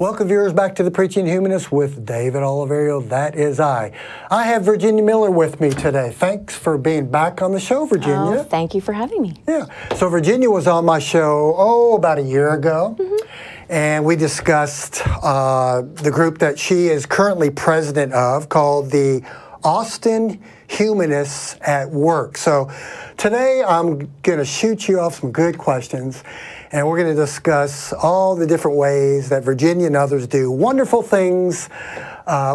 Welcome, viewers, back to the Preaching Humanist with David Oliverio. That is I. I have Virginia Miller with me today. Thanks for being back on the show, Virginia. Oh, thank you for having me. Yeah. So Virginia was on my show, about a year ago. And we discussed the group that she is currently president of called the Austin Humanists at Work. So today I'm going to shoot you off some good questions, and we're going to discuss all the different ways that Virginia and others do wonderful things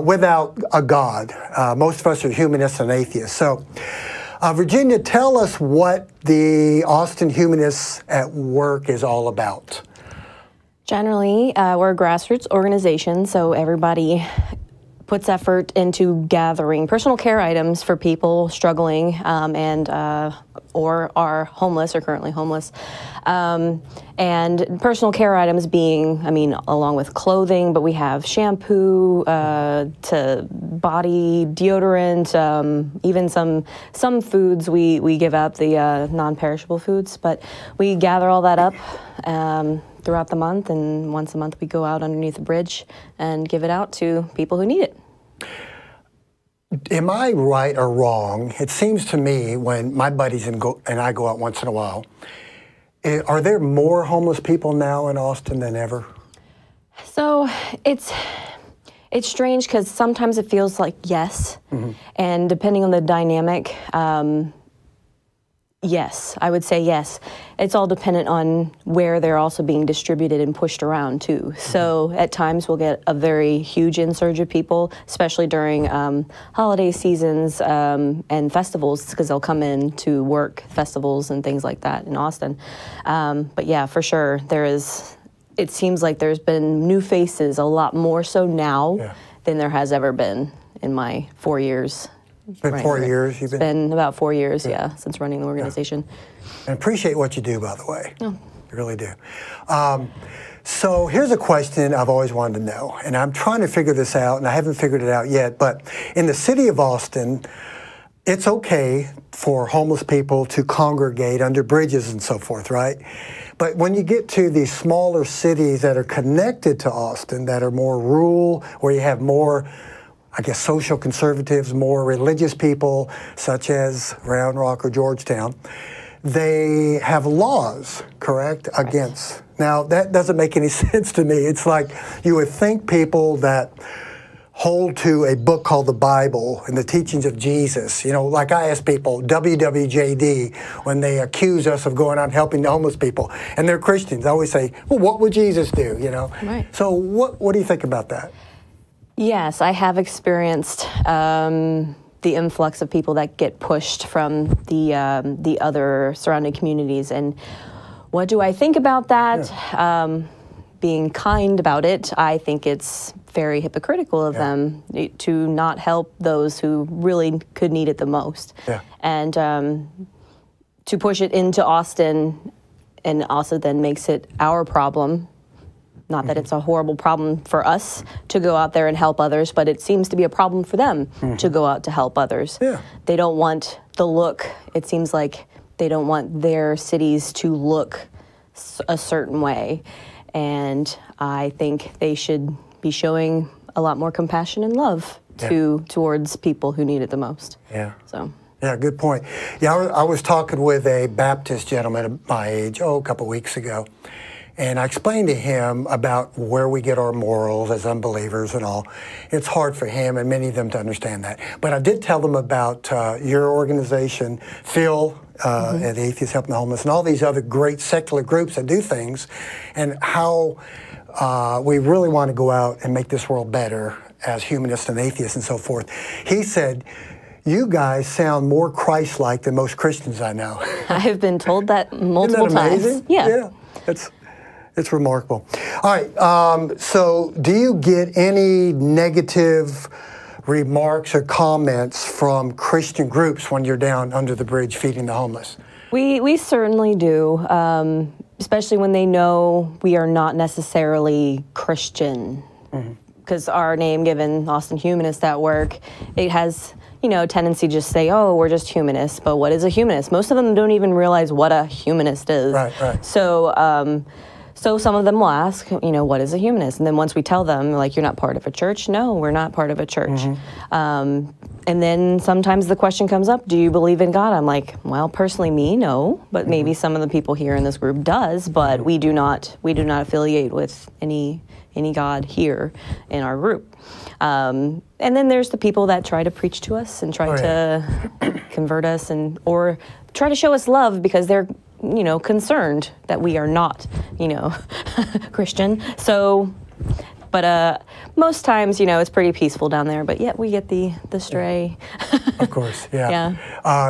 without a God. Most of us are humanists and atheists. So Virginia, tell us what the Austin Humanists at Work is all about. We're a grassroots organization, so everybody puts effort into gathering personal care items for people struggling or are homeless or currently homeless. And personal care items being, along with clothing, but we have shampoo to body deodorant, even some foods we give out, the non-perishable foods, but we gather all that up throughout the month, and once a month we go out underneath the bridge and give it out to people who need it. Am I right or wrong? It seems to me when my buddies and I go out once in a while, are there more homeless people now in Austin than ever? So it's strange because sometimes it feels like yes, and depending on the dynamic, yes, I would say yes. It's all dependent on where they're also being distributed and pushed around too. So at times we'll get a very huge insurge of people, especially during holiday seasons and festivals, because they'll come in to work festivals and things like that in Austin. But yeah, for sure, it seems like there's been new faces a lot more so now than there has ever been in my 4 years. It's been 4 years you've been? It's been about 4 years, since running the organization. And appreciate what you do, by the way. Oh. You really do. So here's a question I've always wanted to know, and I'm trying to figure this out, and I haven't figured it out yet, but in the city of Austin, it's okay for homeless people to congregate under bridges and so forth, right? But when you get to these smaller cities that are connected to Austin, that are more rural, where you have more, I guess, social conservatives, more religious people, such as Round Rock or Georgetown, they have laws, correct, against. Now, that doesn't make any sense to me. It's like you would think people that hold to a book called the Bible and the teachings of Jesus, like I ask people, WWJD, when they accuse us of going out and helping the homeless people, and they're Christians, I always say, well, what would Jesus do, Right. So what do you think about that? Yes, I have experienced the influx of people that get pushed from the other surrounding communities. And what do I think about that? Yeah. Being kind about it, I think it's very hypocritical of them to not help those who really could need it the most. Yeah. And to push it into Austin and also then makes it our problem. Not that it's a horrible problem for us to go out there and help others, but it seems to be a problem for them to go out to help others. Yeah. They don't want the look. It seems like they don't want their cities to look a certain way. And I think they should be showing a lot more compassion and love towards people who need it the most. Yeah. So. Yeah, good point. Yeah, I was talking with a Baptist gentleman of my age, a couple weeks ago. And I explained to him about where we get our morals as unbelievers and all. It's hard for him and many of them to understand that. But I did tell them about your organization, Phil, and the Atheist Helping the Homeless, and all these other great secular groups that do things, and how we really want to go out and make this world better as humanists and atheists and so forth. He said, you guys sound more Christ-like than most Christians I know. I've been told that multiple Isn't that amazing? times. Yeah. It's remarkable. All right, so do you get any negative remarks or comments from Christian groups when you're down under the bridge feeding the homeless? We certainly do, especially when they know we are not necessarily Christian. Because our name, given Austin Humanists at Work, it has a tendency to just say, oh, we're just humanists. But what is a humanist? Most of them don't even realize what a humanist is. Right. So So some of them will ask, you know, what is a humanist? And then once we tell them, like, you're not part of a church? No, we're not part of a church. And then sometimes the question comes up, do you believe in God? I'm like, well, personally, me, no, but maybe some of the people here in this group does, but we do not affiliate with any God here in our group. And then there's the people that try to preach to us and try to convert us or try to show us love because they're, you know, concerned that we are not, you know, Christian. So, but most times, you know, it's pretty peaceful down there, but yet we get the stray. Of course, yeah.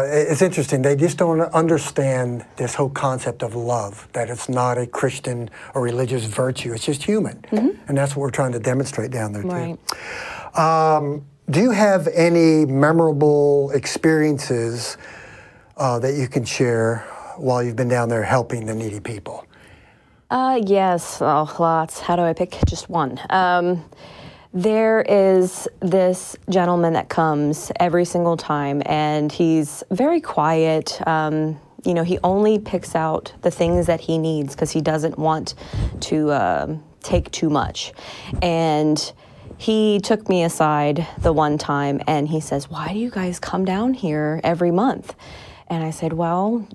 It's interesting. They just don't understand this whole concept of love, that it's not a Christian or religious virtue. It's just human. And that's what we're trying to demonstrate down there, too. Right. Do you have any memorable experiences that you can share while you've been down there helping the needy people? Yes, lots. How do I pick just one? There is this gentleman that comes every single time, and he's very quiet. You know, he only picks out the things that he needs because he doesn't want to take too much. And he took me aside the one time, and he says, "Why do you guys come down here every month?" And I said, "Well,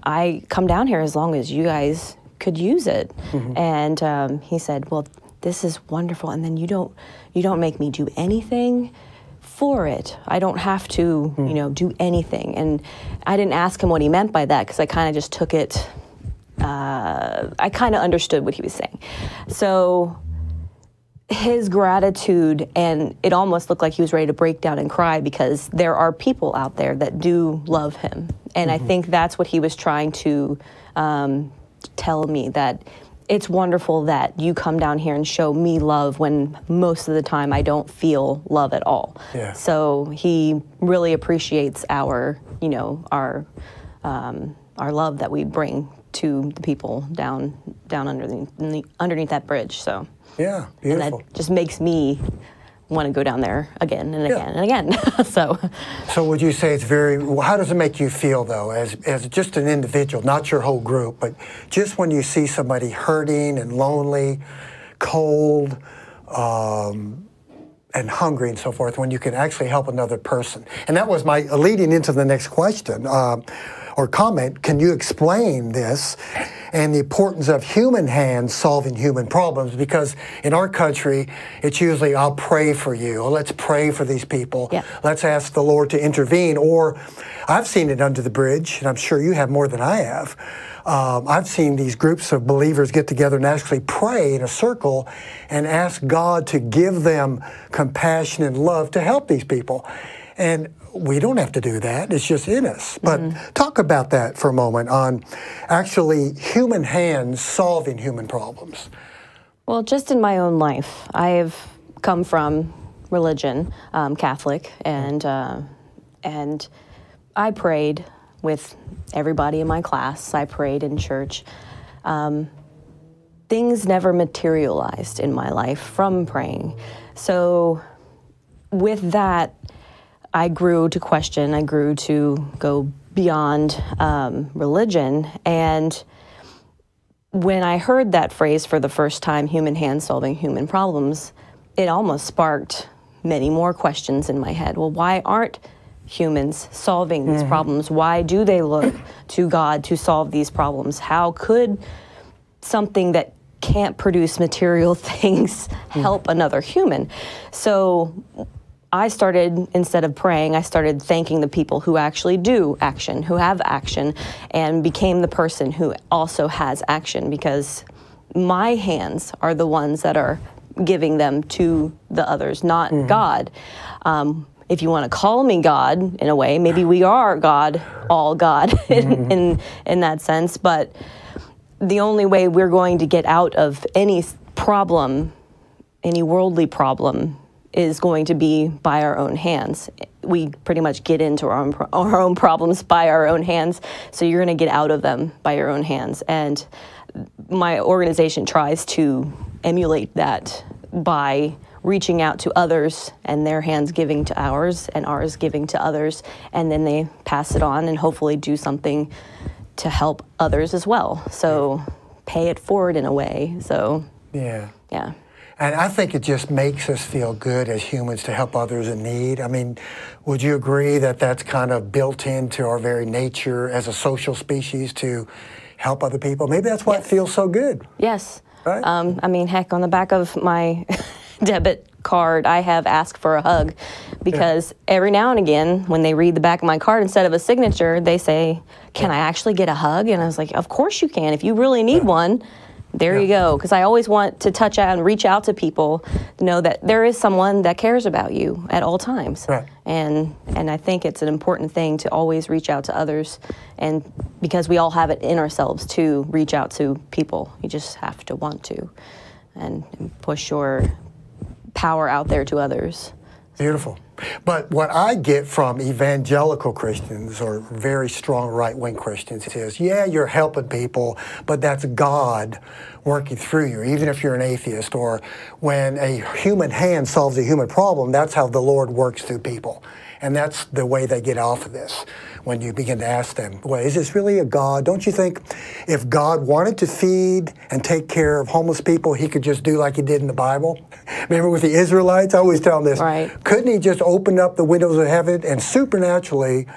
I come down here as long as you guys could use it." And he said, "Well, this is wonderful, and then you don't make me do anything for it. I don't have to, you know, do anything." And I didn't ask him what he meant by that because I kind of just took it. I kind of understood what he was saying. So his gratitude, and it almost looked like he was ready to break down and cry because there are people out there that do love him, and I think that's what he was trying to tell me, that it's wonderful that you come down here and show me love when most of the time I don't feel love at all. Yeah. So he really appreciates our, you know, our love that we bring to the people down underneath that bridge. So yeah, beautiful. And that just makes me want to go down there again and again and again. So would you say it's how does it make you feel, though, as just an individual, not your whole group, but just when you see somebody hurting and lonely, cold, and hungry and so forth, when you can actually help another person? And that was my leading into the next question or comment. Can you explain this and the importance of human hands solving human problems? Because in our country, it's usually, I'll pray for you, or let's pray for these people. Yeah. Let's ask the Lord to intervene. Or I've seen it under the bridge, and I'm sure you have more than I have. I've seen these groups of believers get together and actually pray in a circle and ask God to give them compassion and love to help these people. And we don't have to do that. It's just in us. But talk about that for a moment, on actually human hands solving human problems. Well, just in my own life, I've come from religion, Catholic, and I prayed with everybody in my class. I prayed in church. Things never materialized in my life from praying. So with that, I grew to question, I grew to go beyond religion. And when I heard that phrase for the first time, human hands solving human problems, it almost sparked many more questions in my head. Well, why aren't humans solving these problems? Why do they look to God to solve these problems? How could something that can't produce material things help another human? So I started, instead of praying, I started thanking the people who actually do action, who have action, and became the person who also has action, because my hands are the ones that are giving them to the others, not God. If you want to call me God, in a way, maybe we are God, all God in that sense, but the only way we're going to get out of any problem, any worldly problem, is going to be by our own hands. We pretty much get into our own problems by our own hands, so you're going to get out of them by your own hands. And my organization tries to emulate that by reaching out to others and their hands giving to ours and ours giving to others, and then they pass it on and hopefully do something to help others as well. So pay it forward in a way. So, yeah. yeah. And I think it just makes us feel good as humans to help others in need. I mean, would you agree that that's kind of built into our very nature as a social species to help other people? Maybe that's why it feels so good. Yes. Right? I mean, heck, on the back of my debit card, I have asked for a hug because every now and again, when they read the back of my card, instead of a signature, they say, can I actually get a hug? And I was like, of course you can. If you really need one, there you go. Because I always want to touch out and reach out to people to know that there is someone that cares about you at all times. Right. And I think it's an important thing to always reach out to others, and because we all have it in ourselves to reach out to people. You just have to want to and push your power out there to others. Beautiful. But what I get from evangelical Christians or very strong right-wing Christians is, yeah, you're helping people, but that's God working through you, even if you're an atheist, or when a human hand solves a human problem, that's how the Lord works through people. And that's the way they get off of this when you begin to ask them, well, is this really a God? Don't you think if God wanted to feed and take care of homeless people, he could just do like he did in the Bible? Remember with the Israelites? I always tell them this. Right. Couldn't he just open up the windows of heaven and supernaturally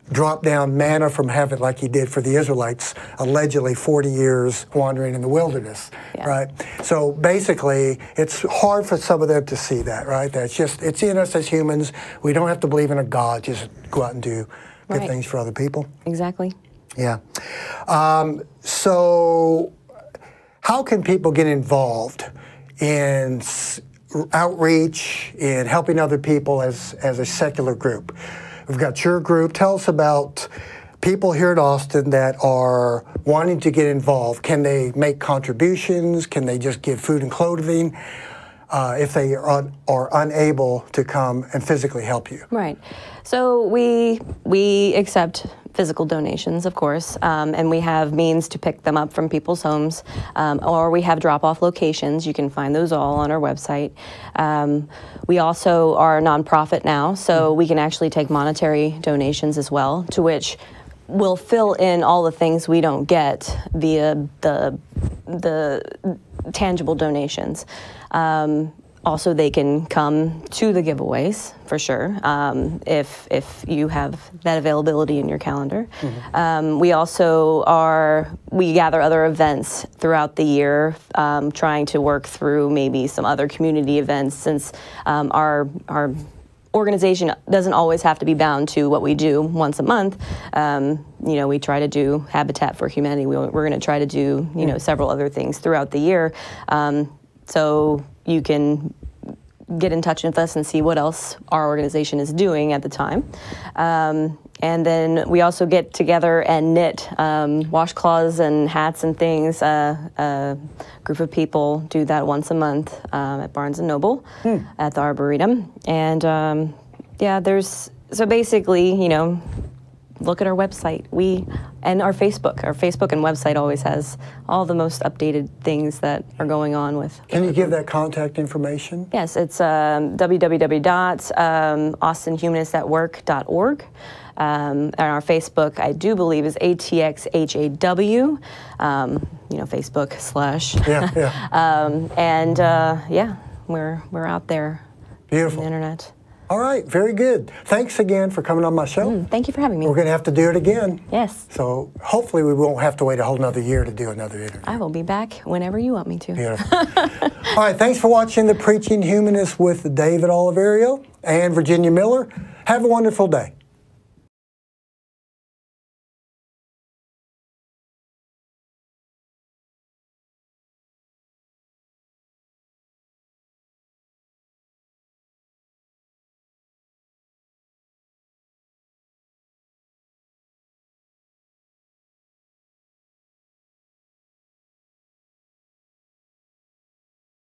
drop down manna from heaven like he did for the Israelites, allegedly 40 years wandering in the wilderness, right? So basically, it's hard for some of them to see that, right? That's just, it's in us as humans. We don't have to believe in a God, just go out and do good things for other people. Exactly. Yeah. So how can people get involved in outreach, in helping other people as a secular group? We've got your group. Tell us about people here at Austin that are wanting to get involved. Can they make contributions? Can they just give food and clothing if they are unable to come and physically help you? Right. So we accept physical donations, of course, and we have means to pick them up from people's homes, or we have drop-off locations. You can find those all on our website. We also are a nonprofit now, so we can actually take monetary donations as well, to which we'll fill in all the things we don't get via the tangible donations. Also, they can come to the giveaways, for sure, if you have that availability in your calendar. We also we gather other events throughout the year, trying to work through maybe some other community events, since our organization doesn't always have to be bound to what we do once a month. You know, we try to do Habitat for Humanity. We're going to try to do, you know, several other things throughout the year. So you can get in touch with us and see what else our organization is doing at the time. And then we also get together and knit washcloths and hats and things. A group of people do that once a month at Barnes & Noble at the Arboretum. And yeah, so basically, you know, look at our website. And our Facebook and website always has all the most updated things that are going on with. Can you give that contact information? Yes, it's www.austinhumanistatwork.org. And our Facebook, I do believe, is ATXHAW. You know, Facebook / yeah, we're out there. Beautiful. On the internet. All right, very good. Thanks again for coming on my show. Thank you for having me. We're going to have to do it again. Yes. So hopefully we won't have to wait a whole another year to do another interview. I will be back whenever you want me to. Beautiful. All right, thanks for watching the Preaching Humanist with David Oliverio and Virginia Miller. Have a wonderful day.